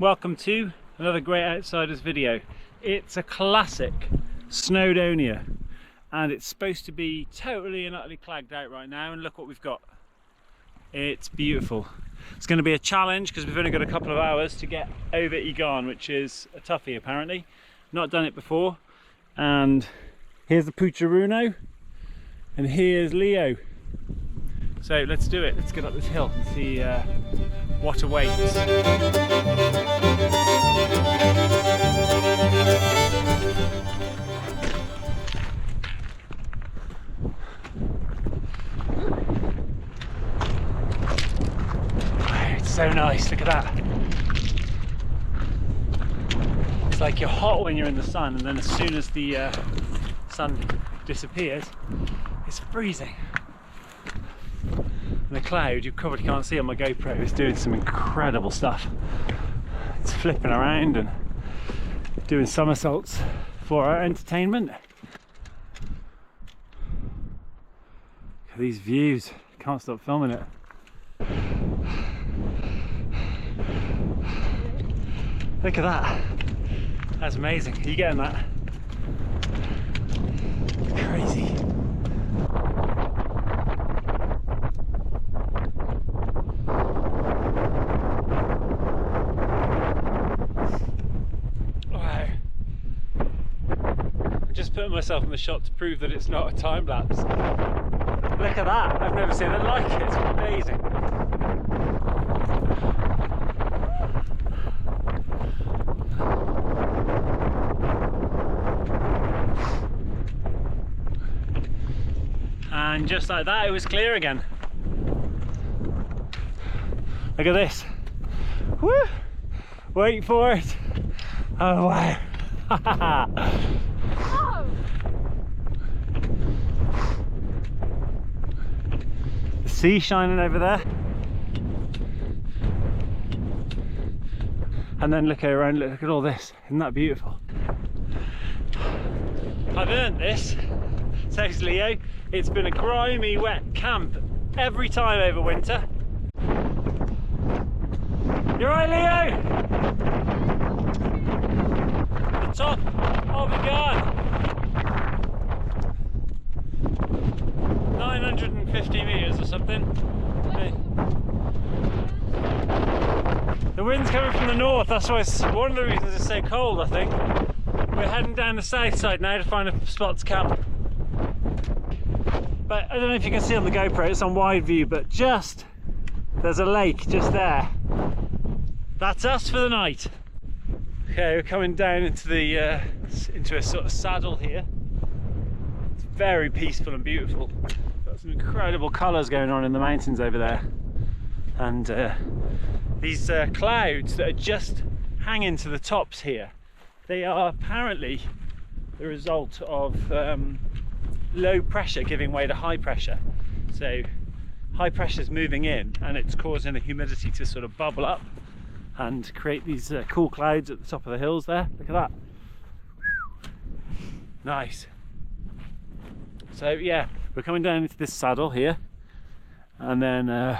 Welcome to another Great Outsiders video. It's a classic Snowdonia and it's supposed to be totally and utterly clagged out right now, and look what we've got. It's beautiful. It's going to be a challenge because we've only got a couple of hours to get over Y-Garn, which is a toughie apparently. Not done it before. And here's the Pucharuno and here's Leo. So let's do it. Let's get up this hill and see what awaits. It's so nice, look at that. It's like you're hot when you're in the sun, and then as soon as the sun disappears, it's freezing. And the cloud, you probably can't see on my GoPro, is doing some incredible stuff. It's flipping around and doing somersaults for our entertainment. Look at these views, can't stop filming it. Look at that, that's amazing. Are you getting that? It's crazy. Putting myself in the shot to prove that it's not a time lapse. Look at that, I've never seen it like it, it's amazing. And just like that, it was clear again. Look at this. Woo! Wait for it. Oh wow. Sea shining over there, and then look around, look at all this, isn't that beautiful? I've earned this, says Leo. It's been a grimy wet camp every time over winter. You're right, Leo? The top of Y-Garn, 950 metres or something. The wind's coming from the north, that's why it's one of the reasons it's so cold, I think. We're heading down the south side now to find a spot to camp. But I don't know if you can see on the GoPro, it's on wide view, but just, there's a lake just there. That's us for the night. Okay, we're coming down into the into a sort of saddle here. It's very peaceful and beautiful. Some incredible colours going on in the mountains over there, and these clouds that are just hanging to the tops here, they are apparently the result of low pressure giving way to high pressure. So high pressure is moving in and it's causing the humidity to sort of bubble up and create these cool clouds at the top of the hills there. Look at that. Nice. So yeah, we're coming down into this saddle here and then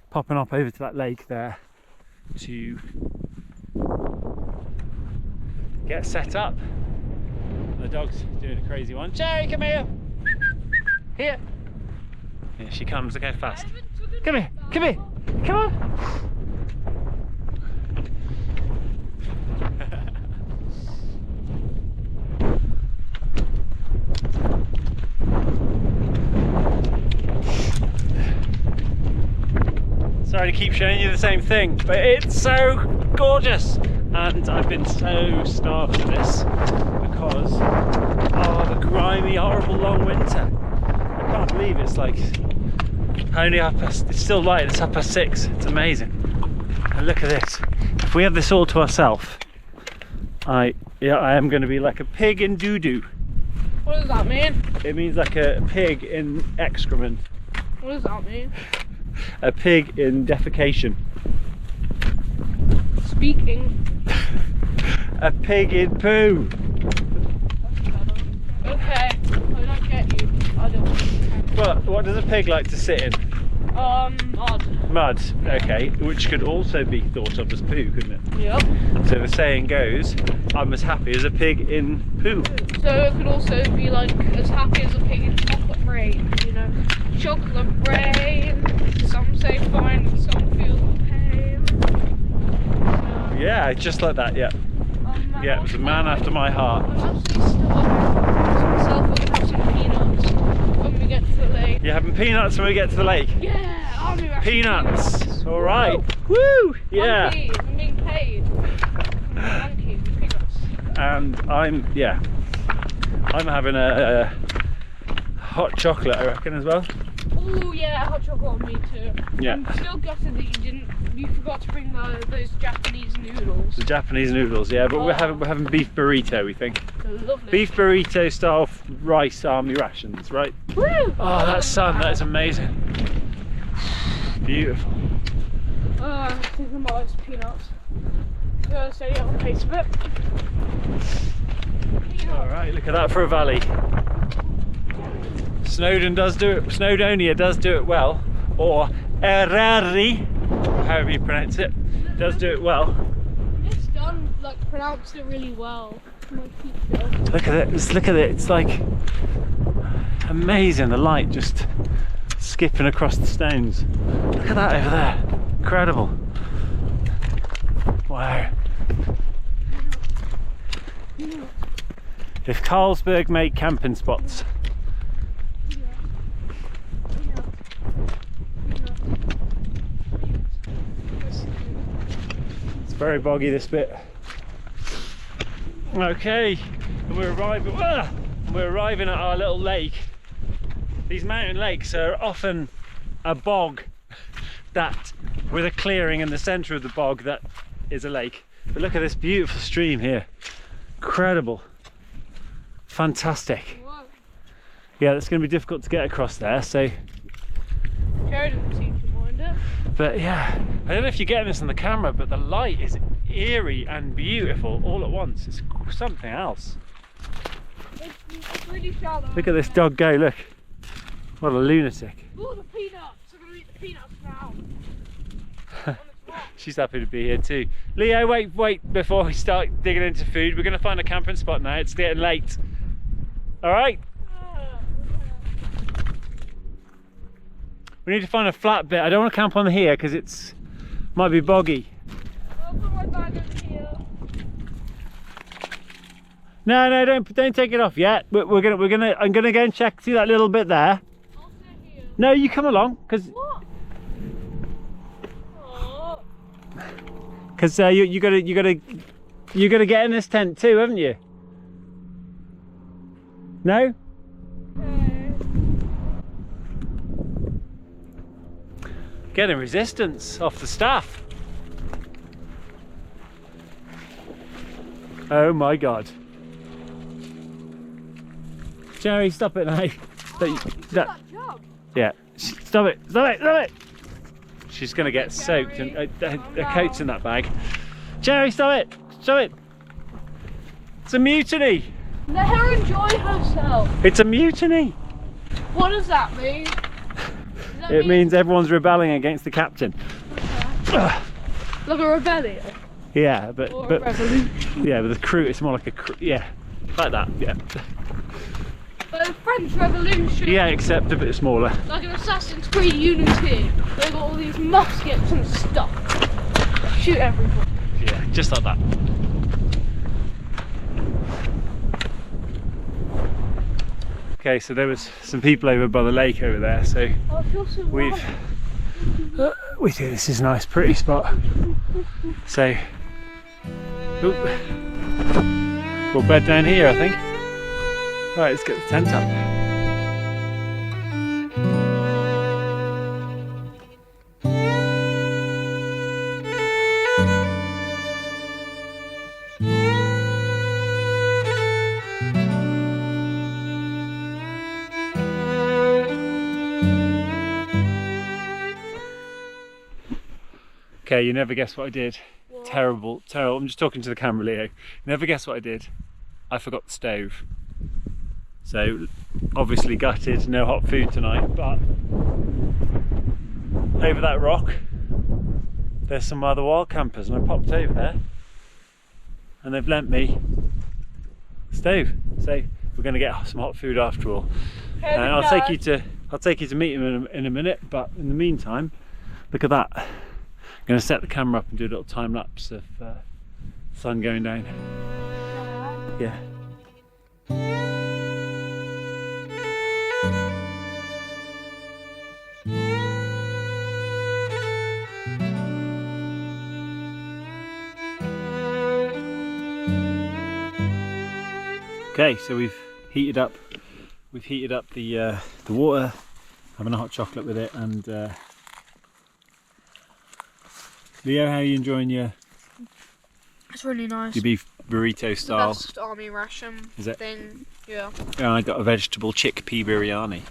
popping up over to that lake there to get set up. The dog's doing a crazy one. Cherry, come here! Here! Here she comes, look how fast. Come here, come here, come on! Sorry to keep showing you the same thing, but it's so gorgeous, and I've been so starved for this because of the grimy, horrible long winter. I can't believe it's like only it's still light, it's 6:30, it's amazing. And look at this, if we have this all to ourselves, I am going to be like a pig in doo-doo. What does that mean? It means like a pig in excrement. What does that mean? A pig in defecation. Speaking. A pig in poo. Okay, I don't get you. I don't. What does a pig like to sit in? Mud. Mud, okay, which could also be thought of as poo, couldn't it? Yep. So the saying goes, I'm as happy as a pig in poo. So it could also be like as happy as a pig in chocolate rain, you know. Chocolate rain. Some say fine and some feel the pain. Yeah, just like that, yeah. Yeah, it was a man after my heart. I'm absolutely starving. Myself and have some peanuts when we get to the lake. You're having peanuts when we get to the lake? Yeah, army ration Peanuts! Alright. Woo! Yeah. Monkey, I'm being paid. Monkey, peanuts. And I'm having a hot chocolate, I reckon, as well. Oh yeah, hot chocolate on me too. Yeah. I'm still gutted that you forgot to bring those Japanese noodles. The Japanese noodles, yeah, but we're having beef burrito, we think. Lovely. Beef burrito style rice army rations, right? Woo! Oh, that sun, that is amazing. Beautiful. I think I'm always peanuts. Go steady on the pace a bit. Alright, look at that for a valley. Snowdonia does do it well, or dreary, however you pronounce it, does do it well. It's done, like, pronounced it really well. Look at it, just look at it, it's like amazing, the light just skipping across the stones. Look at that over there, incredible. Wow. If Carlsberg make camping spots, it's very boggy this bit. Okay, and we're arriving at our little lake. These mountain lakes are often a bog that, with a clearing in the centre of the bog, that is a lake. But look at this beautiful stream here. Incredible. Fantastic. Whoa. Yeah, it's going to be difficult to get across there, so. Jerry doesn't seem to mind it. But yeah, I don't know if you're getting this on the camera, but the light is eerie and beautiful all at once. It's something else. It's really shallow. Look at this dog go, look. What a lunatic. Oh, the peanuts! I'm going to eat the peanuts now. She's happy to be here too. Leo, wait before we start digging into food. We're going to find a camping spot now. It's getting late. Alright? We need to find a flat bit. I don't want to camp on here because it's might be boggy. I'll put my bag over here. No, don't take it off yet. I'm gonna go and check. See that little bit there? I'll stay here. No, you come along because What? Oh. you gotta get in this tent too, haven't you? No? Okay. Getting resistance off the staff. Oh my god. Jerry, stop it now. That jug. Yeah, stop it. She's gonna get soaked and her coat's in that bag. Jerry, stop it. It's a mutiny. Let her enjoy herself. It's a mutiny. What does that mean? Does that It means everyone's rebelling against the captain. like a rebellion? Yeah, Or but a revolution? yeah, with the crew, it's more like a yeah, like that. Yeah. But a French Revolution. Yeah, except a bit smaller. Like an Assassin's Creed Unity. They've got all these muskets and stuff. Shoot everyone. Yeah, just like that. Okay, so there was some people over by the lake over there, so Oh, I feel so we think this is a nice, pretty spot. So we'll bed down here, I think. Right, let's get the tent up. Okay, you never guess what I did. What? Terrible. I'm just talking to the camera, Leo. You never guess what I did. I forgot the stove. So, obviously gutted, no hot food tonight, but over that rock, there's some other wild campers, and I popped over there and they've lent me a stove. So we're going to get some hot food after all. And I'll take you to meet them in a minute, but in the meantime, look at that. I'm going to set the camera up and do a little time lapse of sun going down. Yeah. Okay, so we've heated up the water, having a hot chocolate with it, and Leo, how are you enjoying your? It's really nice. Your beef burrito style. The best army ration thing. Yeah. Yeah, I got a vegetable chickpea biryani.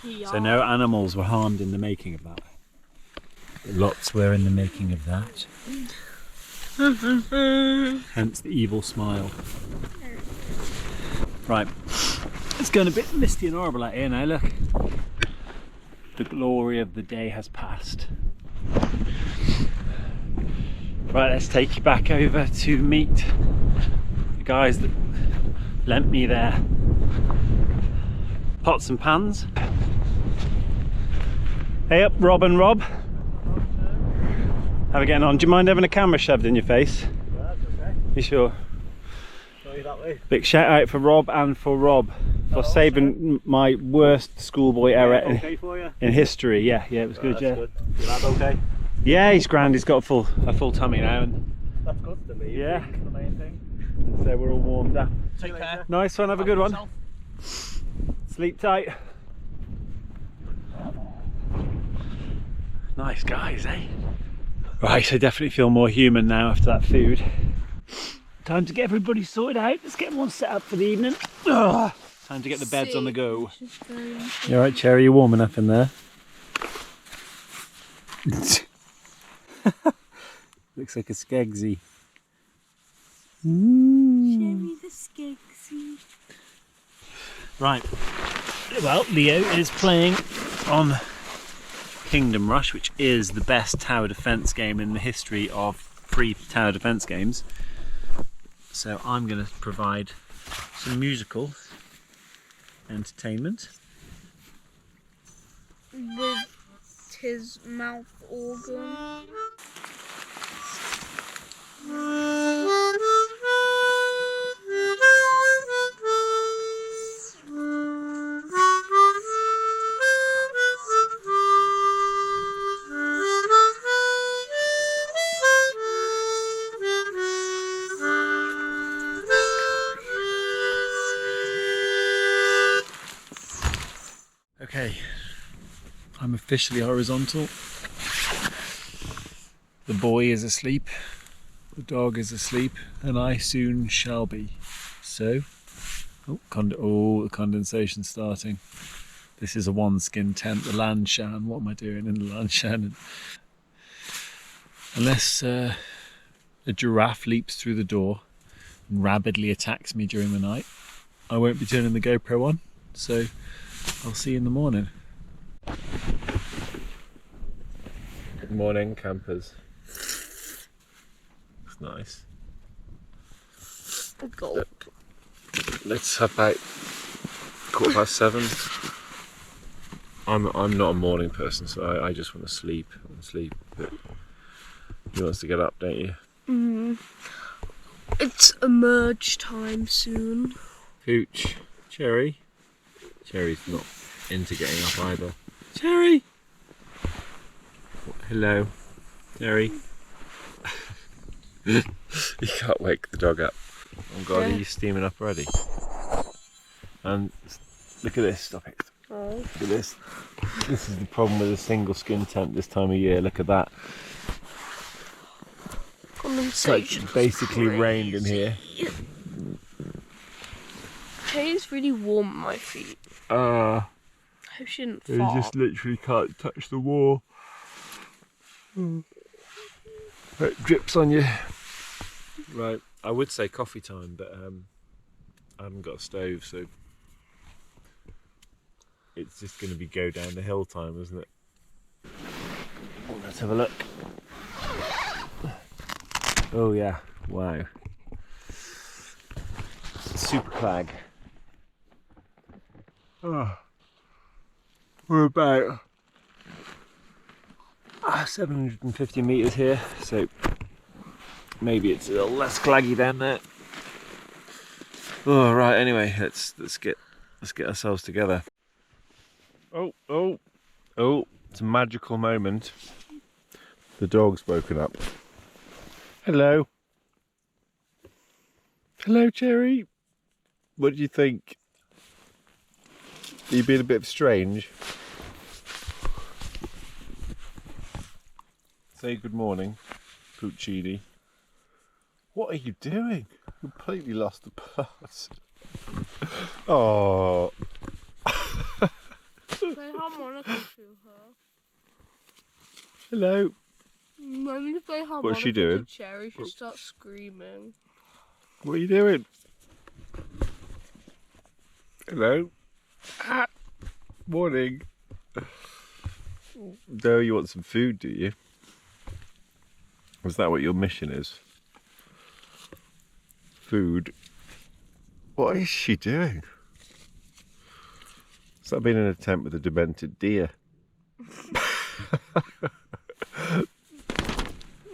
Yeah. So no animals were harmed in the making of that. Lots were in the making of that. Hence the evil smile. Right, it's going a bit misty and horrible out here now, look. The glory of the day has passed. Right, let's take you back over to meet the guys that lent me their pots and pans. Hey up, Rob and Rob. How are we getting on? Do you mind having a camera shoved in your face? Yeah, that's okay. You sure? That way. Big shout out for Rob and for Rob for saving my worst schoolboy error Okay for you? in history. Yeah, it was good. Yeah. Good. Your lad okay? Yeah, he's grand. He's got a full tummy now, and That's good to me. Yeah. That's the main thing. so we're all warmed up. Take care. Nice one. Have a good one. Sleep tight. Nice guys, eh? Right, I definitely feel more human now after that food. Time to get everybody sorted out. Let's get everyone set up for the evening. Ugh. Time to get the beds on the go. You alright, Cherry? You warm enough in there? Looks like a skegsy. Cherry the skegsy. Right. Well, Leo is playing on Kingdom Rush, which is the best tower defense game in the history of free tower defense games. So I'm going to provide some musical entertainment. With his mouth organ. Okay, I'm officially horizontal. The boy is asleep, the dog is asleep, and I soon shall be. So, the condensation's starting. This is a one skin tent, the Lanshan. What am I doing in the Lanshan? Unless a giraffe leaps through the door and rabidly attacks me during the night, I won't be turning the GoPro on. So I'll see you in the morning. Good morning, campers. It's nice. A gulp. Let's about 7:15. I'm not a morning person, so I just want to sleep. But you want us to get up, don't you? It's emerge time soon. Pooch, Cherry. Cherry's not into getting up either. Cherry! Hello, Cherry. You can't wake the dog up. Oh God, Yeah. are you steaming up already? And look at this, stop it. Oh. Look at this. This is the problem with a single skin tent this time of year. Look at that. It's like basically rained in here. It's really warm on my feet. I hope she didn't You fall. just literally can't touch the wall. It drips on you. Right, I would say coffee time, but I haven't got a stove, so it's just going to be go down the hill time, isn't it? Let's have a look. Oh yeah, wow. Super clag. Oh, we're about 750 meters here, so maybe it's a little less claggy down there. Oh right, anyway, let's get ourselves together. Oh, it's a magical moment. The dog's woken up. Hello. Hello, Cherry. What do you think? Are you being a bit strange? Say good morning, Puccini. What are you doing? Completely lost the plot. Oh. Play harmonica to her. Hello. When you play harmonica What's she doing? to Cherry, she starts screaming. What are you doing? Hello. Ah. Morning. No, you want some food, do you? Is that what your mission is? Food. What is she doing? Has that been an attempt with a demented deer?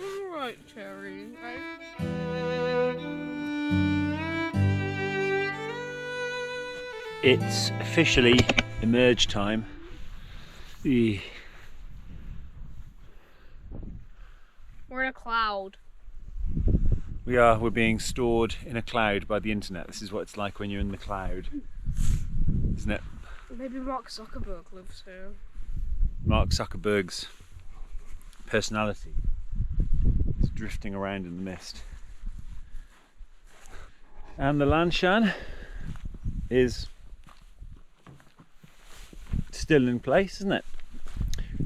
Alright, Cherry. It's officially emerge time. We're in a cloud. We're being stored in a cloud by the internet. This is what it's like when you're in the cloud, isn't it? Maybe Mark Zuckerberg lives here. Mark Zuckerberg's personality is drifting around in the mist. And the Lanshan is still in place, isn't it?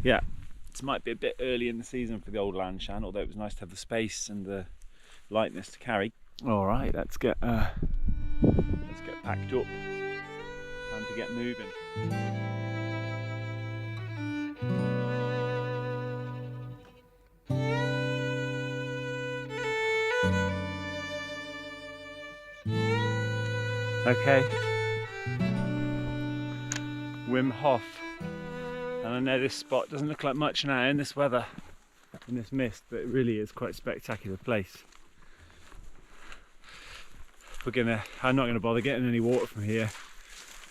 Yeah, it might be a bit early in the season for the old Lanshan, although it was nice to have the space and the lightness to carry. All right, let's get packed up. Time to get moving. Okay, Wim Hof, and I know this spot doesn't look like much now in this weather, in this mist, but it really is quite a spectacular place. I'm not gonna bother getting any water from here.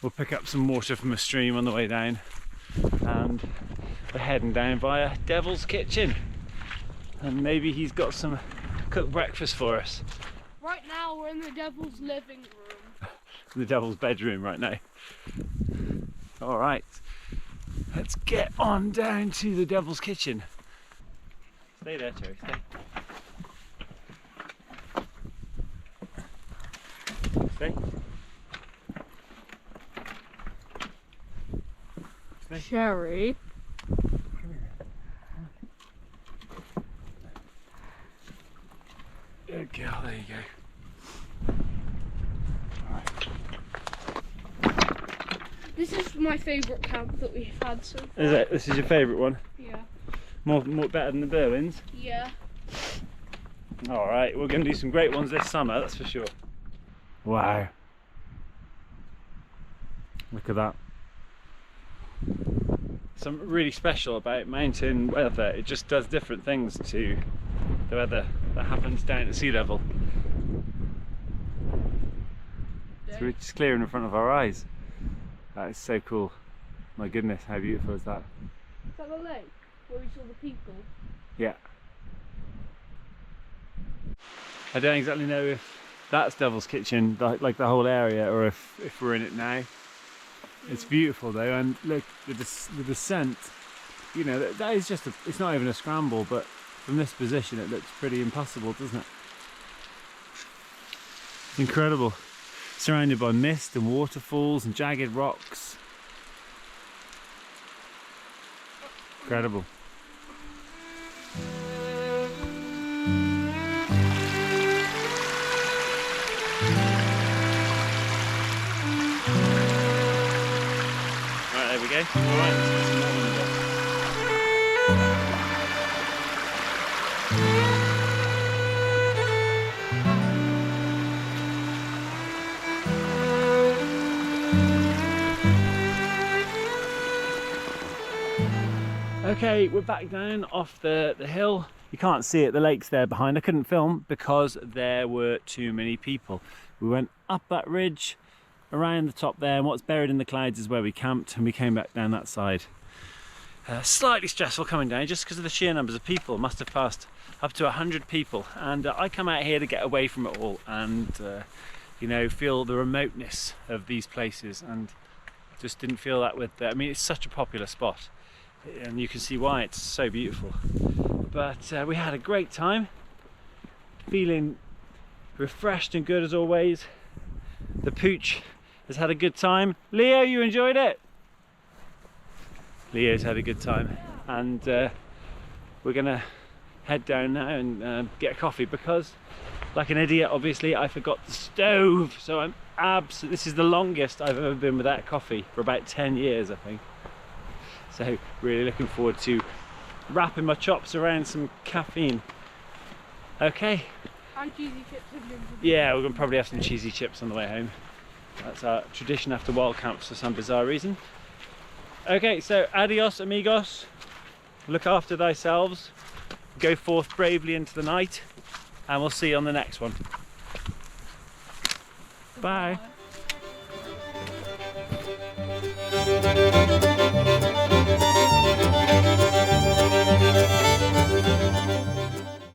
We'll pick up some water from a stream on the way down, and we're heading down via Devil's Kitchen, and maybe he's got some cooked breakfast for us. Right now we're in the Devil's living room. In the Devil's bedroom right now. All right, let's get on down to the Devil's Kitchen. Stay there, Cherry, stay. Stay. Stay. Cherry. Good girl, there you go. This is my favourite camp that we've had so far. Is it? This is your favourite one? Yeah. More better than the Berwins? Yeah. Alright, we're going to do some great ones this summer, that's for sure. Wow. Look at that. Something really special about mountain weather, it just does different things to the weather that happens down at sea level. So it's just clearing in front of our eyes. That is so cool. My goodness, how beautiful is that? Is that the lake where we saw the people? Yeah. I don't exactly know if that's Devil's Kitchen, like the whole area, or if we're in it now. It's beautiful though, and look, the descent, you know, that is just it's not even a scramble, but from this position it looks pretty impossible, doesn't it? It's incredible. Surrounded by mist and waterfalls and jagged rocks. Incredible. Right, there we go. All right, let's get some more in the box. Okay, we're back down off the hill. You can't see it, the lake's there behind. I couldn't film because there were too many people. We went up that ridge, around the top there, and what's buried in the clouds is where we camped, and we came back down that side. Slightly stressful coming down just because of the sheer numbers of people. Must have passed up to 100 people, and I come out here to get away from it all and you know, feel the remoteness of these places, and just didn't feel that with I mean, it's such a popular spot and you can see why, it's so beautiful. But we had a great time, feeling refreshed and good as always. The pooch has had a good time. Leo, you enjoyed it? Leo's had a good time, and we're gonna head down now and get a coffee because, like an idiot, obviously I forgot the stove. So I'm this is the longest I've ever been without coffee for about 10 years, I think. So really looking forward to wrapping my chops around some caffeine. Okay. And cheesy chips and ginger. Yeah, we're gonna probably have some cheesy chips on the way home. That's our tradition after wild camps for some bizarre reason. Okay, so adios amigos. Look after thyselves. Go forth bravely into the night, and we'll see you on the next one. Bye.